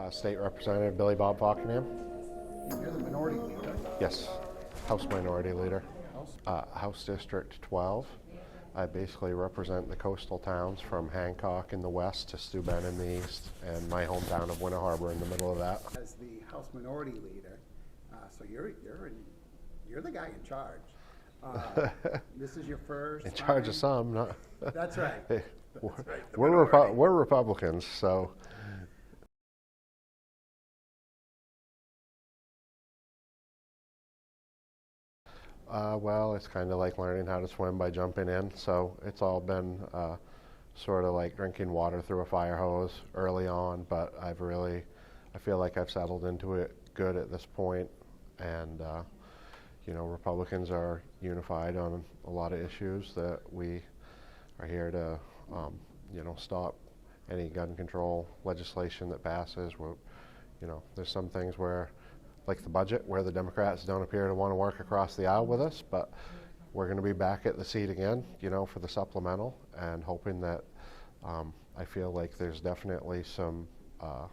State Representative Billy Bob Faulkingham. You're the minority leader. Yes, House Minority Leader. House. House District 12. I basically represent the coastal towns from Hancock in the west to Steuben in the east, and my hometown of Winter Harbor in the middle of that. As the House Minority Leader, so you're the guy in charge. This is your first In charge time. of some, not. That's right. Hey, That's right. The we're minority. we're Republicans, so. Well, it's kind of like learning how to swim by jumping in, so it's all been sort of like drinking water through a fire hose early on, but I feel like I've settled into it good at this point, and Republicans are unified on a lot of issues that we are here to, stop any gun control legislation that passes. There's some things where, like the budget, where the Democrats don't appear to want to work across the aisle with us, but we're going to be back at the seat again, for the supplemental, and hoping that I feel like there's definitely some a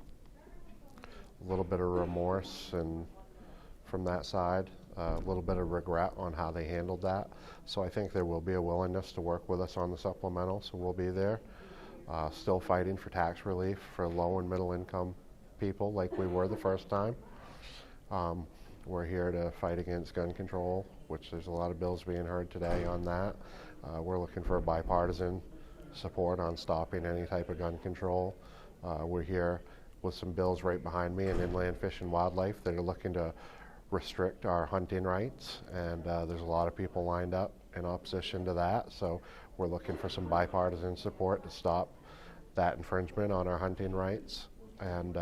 little bit of remorse and from that side, a little bit of regret on how they handled that. So I think there will be a willingness to work with us on the supplemental, so we'll be there. Still fighting for tax relief for low and middle income people like we were the first time. We're here to fight against gun control, which there's a lot of bills being heard today on that. We're looking for bipartisan support on stopping any type of gun control. We're here with some bills right behind me in inland fish and wildlife that are looking to restrict our hunting rights, and there's a lot of people lined up in opposition to that, so we're looking for some bipartisan support to stop that infringement on our hunting rights. And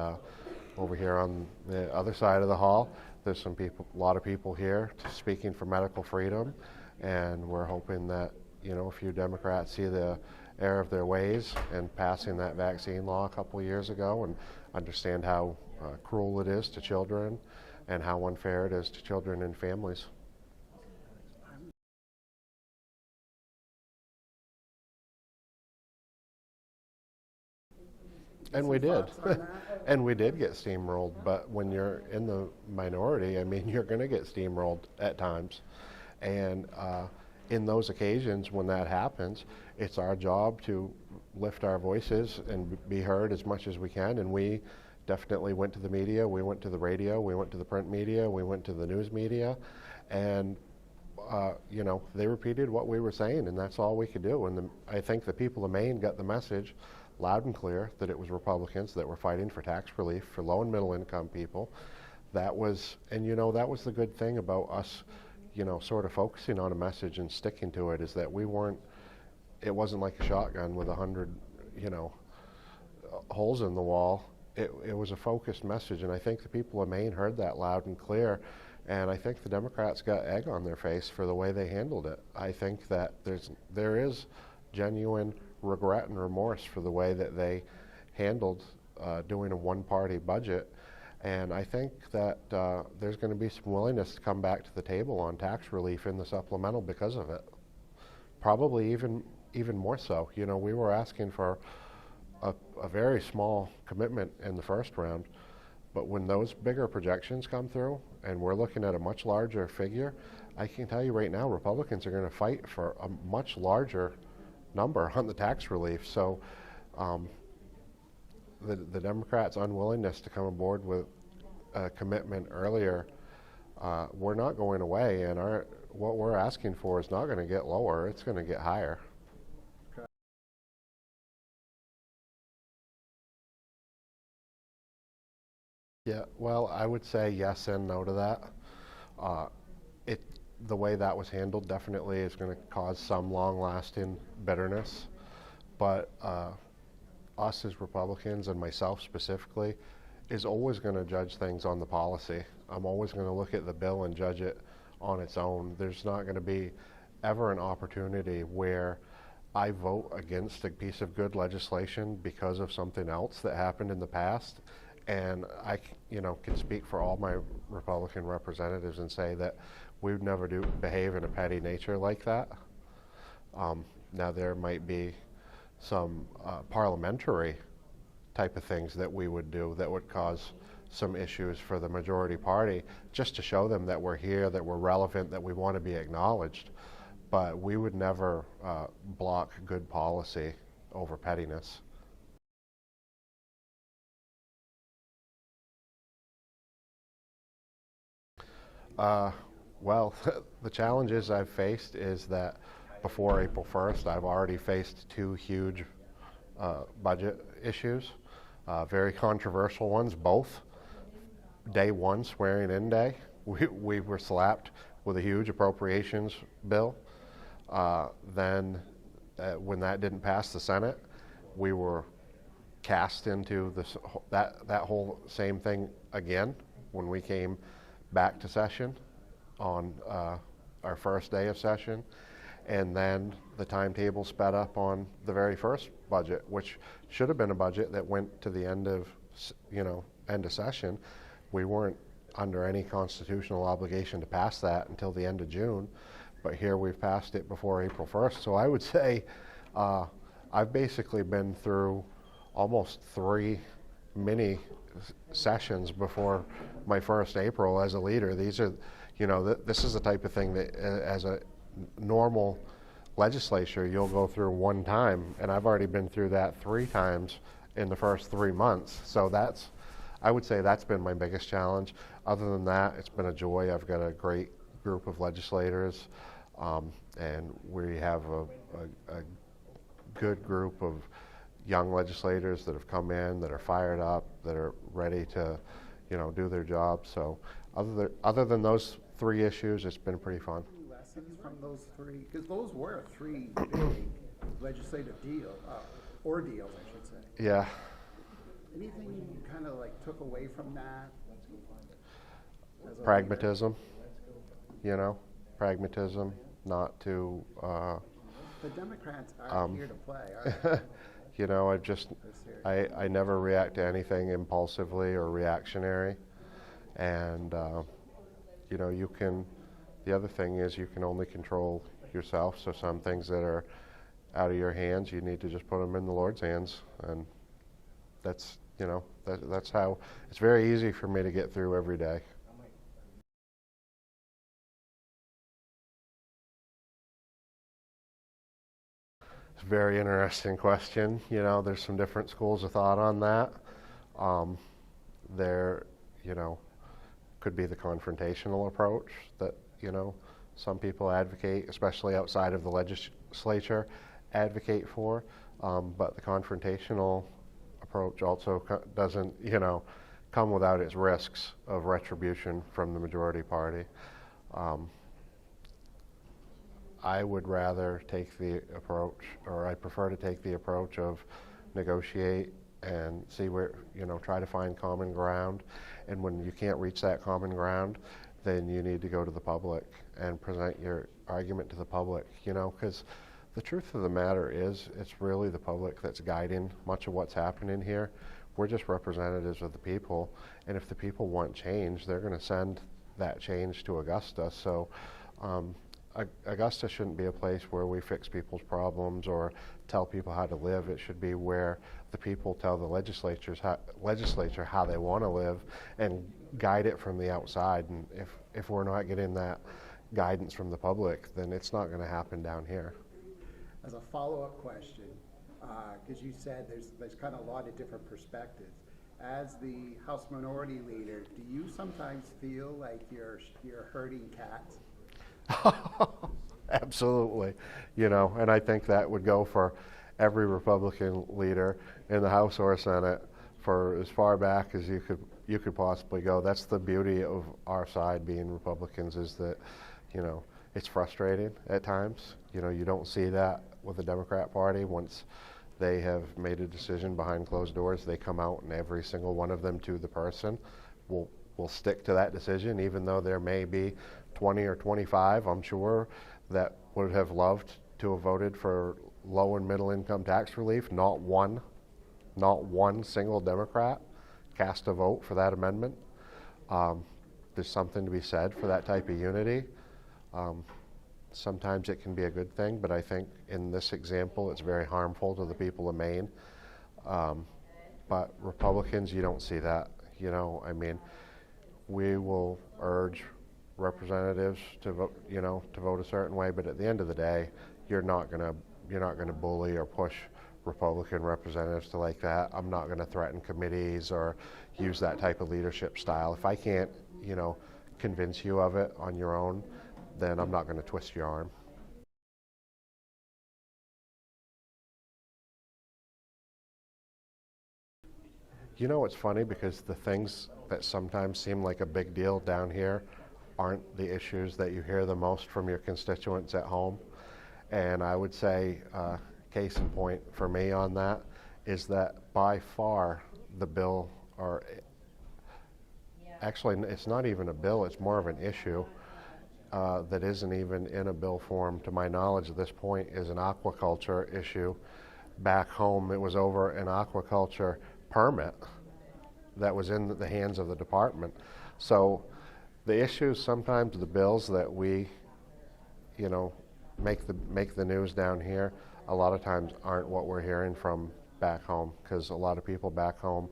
over here on the other side of the hall, there's a lot of people here speaking for medical freedom, and we're hoping that a few Democrats see the error of their ways in passing that vaccine law a couple of years ago and understand how cruel it is to children and how unfair it is to children and families. And we did. And we did get steamrolled, but when you're in the minority, you're going to get steamrolled at times. And in those occasions when that happens, it's our job to lift our voices and be heard as much as we can. And we definitely went to the media, we went to the radio, we went to the print media, we went to the news media, and they repeated what we were saying, and that's all we could do. And I think the people of Maine got the message loud and clear that it was Republicans that were fighting for tax relief for low and middle income people. That was the good thing about us, sort of focusing on a message and sticking to it, is that it wasn't like a shotgun with 100, holes in the wall. It was a focused message, and I think the people of Maine heard that loud and clear, and I think the Democrats got egg on their face for the way they handled it. I think that there is genuine regret and remorse for the way that they handled doing a one-party budget, and I think that there's going to be some willingness to come back to the table on tax relief in the supplemental because of it. Probably even more so. We were asking for a very small commitment in the first round, but when those bigger projections come through and we're looking at a much larger figure, I can tell you right now Republicans are going to fight for a much larger number on the tax relief. So the Democrats' unwillingness to come aboard with a commitment earlier, we're not going away, and what we're asking for is not going to get lower, it's going to get higher. Yeah, well, I would say yes and no to that. Uh, the way that was handled definitely is going to cause some long-lasting bitterness, but us as Republicans, and myself specifically, is always going to judge things on the policy. I'm always going to look at the bill and judge it on its own. There's not going to be ever an opportunity where I vote against a piece of good legislation because of something else that happened in the past. And I, can speak for all my Republican representatives and say that we would never behave in a petty nature like that. Now there might be some parliamentary type of things that we would do that would cause some issues for the majority party, just to show them that we're here, that we're relevant, that we want to be acknowledged. But we would never block good policy over pettiness. Well, the challenges I've faced is that before April 1st, I've already faced two huge budget issues, very controversial ones, both. Day one, swearing in day, we were slapped with a huge appropriations bill. Then, when that didn't pass the Senate, we were cast into this, that whole same thing again when we came back to session on our first day of session. And then the timetable sped up on the very first budget, which should have been a budget that went to the end of session. We weren't under any constitutional obligation to pass that until the end of June, but here we've passed it before April 1st. So I would say I've basically been through almost 3 mini sessions before my first April as a leader. These are, this is the type of thing that as a normal legislature you'll go through one time, and I've already been through that 3 times in the first 3 months. So I would say that's been my biggest challenge. Other than that, it's been a joy. I've got a great group of legislators, and we have a good group of young legislators that have come in, that are fired up, that are ready to, do their job. So other than those 3 issues, it's been pretty fun. Lessons from those 3, because those were 3 big legislative ordeals, I should say. Yeah. Anything you kind of like took away from that? Pragmatism. Pragmatism, not to. The Democrats aren't here to play, are they? I never react to anything impulsively or reactionary, and the other thing is you can only control yourself. So some things that are out of your hands, you need to just put them in the Lord's hands, and that's that's how. It's very easy for me to get through every day. It's a very interesting question. There's some different schools of thought on that. There, could be the confrontational approach that, some people advocate, especially outside of the legislature, advocate for. But the confrontational approach also doesn't, come without its risks of retribution from the majority party. I would rather take the approach, or I prefer to take the approach of negotiate and see where, try to find common ground. And when you can't reach that common ground, then you need to go to the public and present your argument to the public, because the truth of the matter is it's really the public that's guiding much of what's happening here. We're just representatives of the people, and if the people want change, they're going to send that change to Augusta. So Augusta shouldn't be a place where we fix people's problems or tell people how to live. It should be where the people tell the legislature how they want to live and guide it from the outside. And if we're not getting that guidance from the public, then it's not going to happen down here. As a follow-up question, because you said there's kind of a lot of different perspectives. As the House Minority Leader, do you sometimes feel like you're herding cats? Absolutely, and I think that would go for every Republican leader in the House or Senate for as far back as you could possibly go. That's the beauty of our side being Republicans, is that, it's frustrating at times. You don't see that with the Democrat Party. Once they have made a decision behind closed doors, they come out and every single one of them, to the person, will stick to that decision, even though there may be 20 or 25, I'm sure, that would have loved to have voted for low and middle income tax relief. Not one single Democrat cast a vote for that amendment. There's something to be said for that type of unity. Sometimes it can be a good thing, but I think in this example it's very harmful to the people of Maine. but Republicans, you don't see that. I mean, we will urge representatives to vote, to vote a certain way, but at the end of the day, you're not gonna bully or push Republican representatives to like that. I'm not gonna threaten committees or use that type of leadership style. If I can't, convince you of it on your own, then I'm not gonna twist your arm. It's funny because the things that sometimes seem like a big deal down here aren't the issues that you hear the most from your constituents at home. And I would say, case in point for me on that is that by far the bill, or actually it's not even a bill, it's more of an issue that isn't even in a bill form to my knowledge at this point, is an aquaculture issue. Back home it was over an aquaculture permit that was in the hands of the department. So the issues, sometimes the bills that we, make the news down here, a lot of times aren't what we're hearing from back home, because a lot of people back home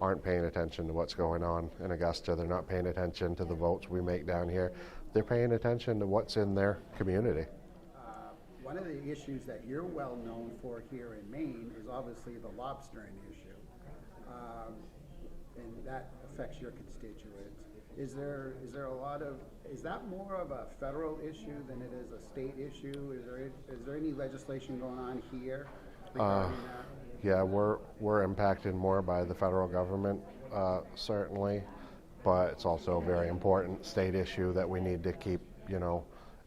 aren't paying attention to what's going on in Augusta. They're not paying attention to the votes we make down here. They're paying attention to what's in their community. One of the issues that you're well known for here in Maine is obviously the lobstering issue. And that affects your constituents. Is that more of a federal issue than it is a state issue? Is there any legislation going on here regarding that? Yeah, we're impacted more by the federal government, certainly, but it's also a very important state issue that we need to keep,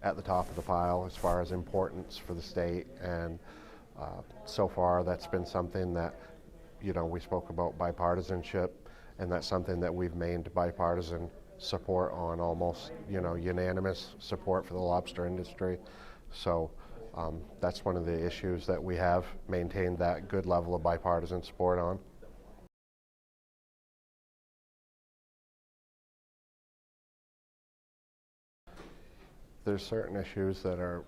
at the top of the pile as far as importance for the state. And so far, that's been something that, we spoke about bipartisanship, and that's something that we've maintained bipartisan support on, almost, unanimous support for the lobster industry. So that's one of the issues that we have maintained that good level of bipartisan support on. There's certain issues that are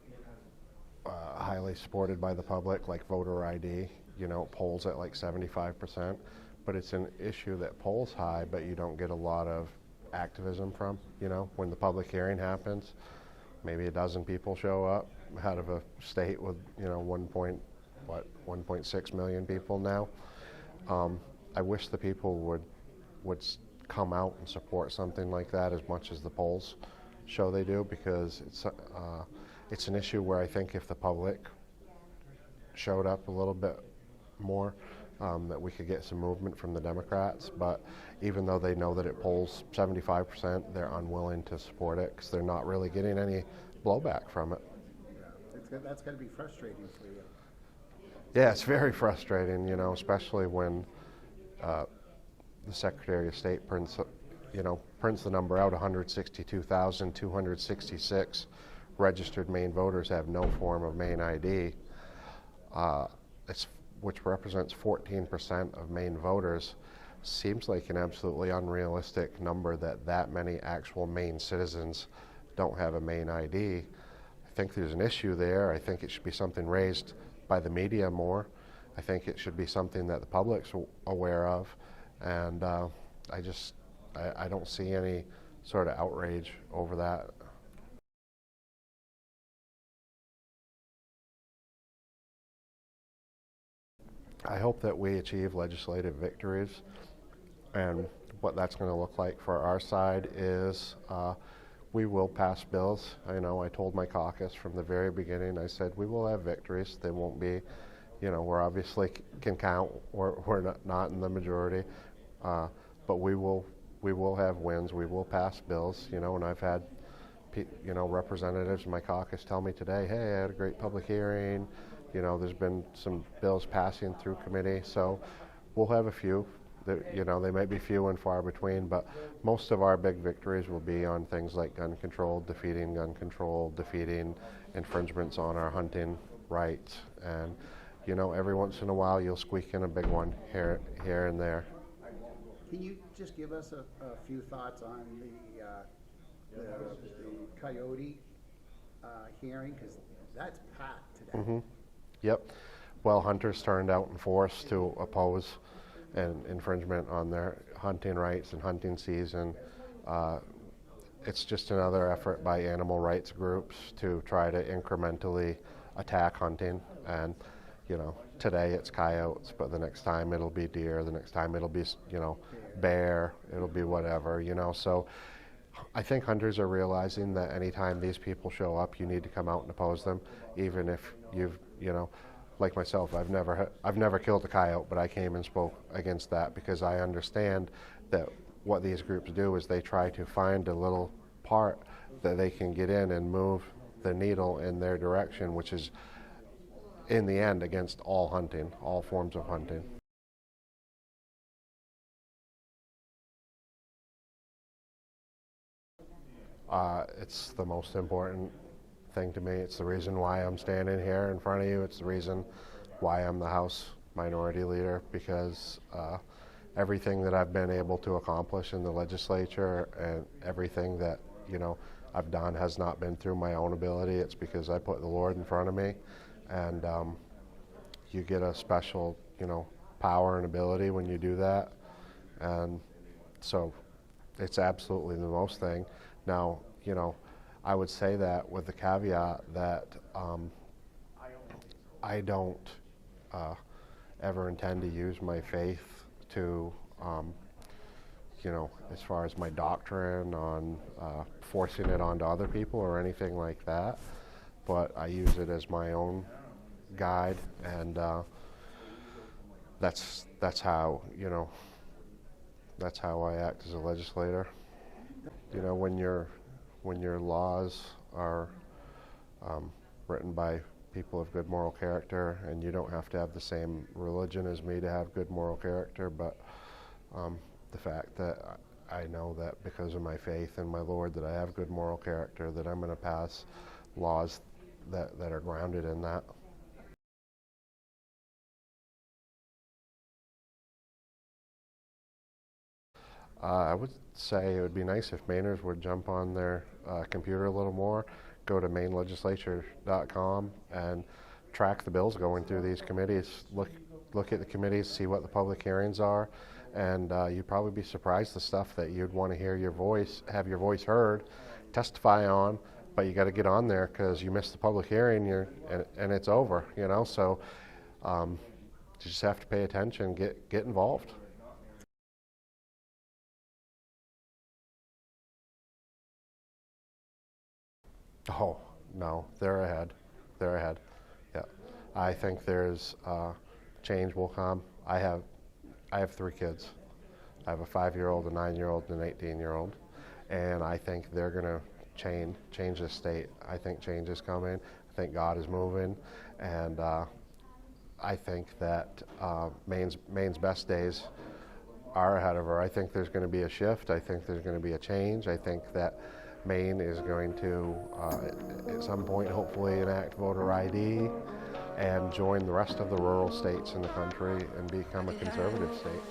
highly supported by the public, like voter ID. Polls at like 75%, but it's an issue that polls high, but you don't get a lot of activism from. When the public hearing happens, maybe a dozen people show up out of a state with 1.6 million people now. I wish the people would come out and support something like that as much as the polls show they do, because it's an issue where I think if the public showed up a little bit more, that we could get some movement from the Democrats. But even though they know that it polls 75%, they're unwilling to support it because they're not really getting any blowback from it. Yeah, that's got to be frustrating for you. Yeah, it's very frustrating, especially when the Secretary of State prints the number out. 162,266 registered Maine voters have no form of Maine ID. Which represents 14% of Maine voters. Seems like an absolutely unrealistic number that many actual Maine citizens don't have a Maine ID. I think there's an issue there. I think it should be something raised by the media more. I think it should be something that the public's aware of, and I don't see any sort of outrage over that. I hope that we achieve legislative victories, and what that's going to look like for our side is we will pass bills. I told my caucus from the very beginning, I said we will have victories. They won't be, we're obviously can count, we're not in the majority, but we will have wins. We will pass bills, and I've had representatives in my caucus tell me today, hey, I had a great public hearing. There's been some bills passing through committee, so we'll have a few. They might be few and far between, but most of our big victories will be on things like gun control, defeating infringements on our hunting rights, and every once in a while you'll squeak in a big one here and there. Can you just give us a few thoughts on the coyote hearing, because that's packed today? Mm-hmm. Yep. Well, hunters turned out in force to oppose and infringement on their hunting rights and hunting season. Uh, it's just another effort by animal rights groups to try to incrementally attack hunting. And, today it's coyotes, but the next time it'll be deer, the next time it'll be, bear, it'll be whatever, So I think hunters are realizing that anytime these people show up, you need to come out and oppose them, even if you've, like myself, I've never killed a coyote, but I came and spoke against that because I understand that what these groups do is they try to find a little part that they can get in and move the needle in their direction, which is in the end against all hunting, all forms of hunting. It's the most important thing to me. It's the reason why I'm standing here in front of you. It's the reason why I'm the House Minority Leader, because everything that I've been able to accomplish in the legislature and everything that, I've done has not been through my own ability. It's because I put the Lord in front of me, and you get a special, power and ability when you do that. And so it's absolutely the most thing. Now, I would say that with the caveat that I don't ever intend to use my faith to, as far as my doctrine on forcing it onto other people or anything like that. But I use it as my own guide, and that's how, that's how I act as a legislator. When your laws are written by people of good moral character, and you don't have to have the same religion as me to have good moral character, but the fact that I know that because of my faith in my Lord that I have good moral character, that I'm going to pass laws that are grounded in that. I would say it would be nice if Mainers would jump on their computer a little more, go to mainelegislature.com and track the bills going through these committees. Look at the committees, see what the public hearings are, and you'd probably be surprised the stuff that you'd want to hear have your voice heard, testify on, but you got to get on there because you missed the public hearing, and it's over, So you just have to pay attention, get involved. Oh, no, they're ahead. They're ahead. Yeah. I think there's change will come. I have 3 kids. I have a 5-year-old, a 9-year-old, and an 18-year-old. And I think they're going to change the state. I think change is coming. I think God is moving. And I think that Maine's best days are ahead of her. I think there's going to be a shift. I think there's going to be a change. I think that Maine is going to, at some point, hopefully enact voter ID and join the rest of the rural states in the country and become a conservative state.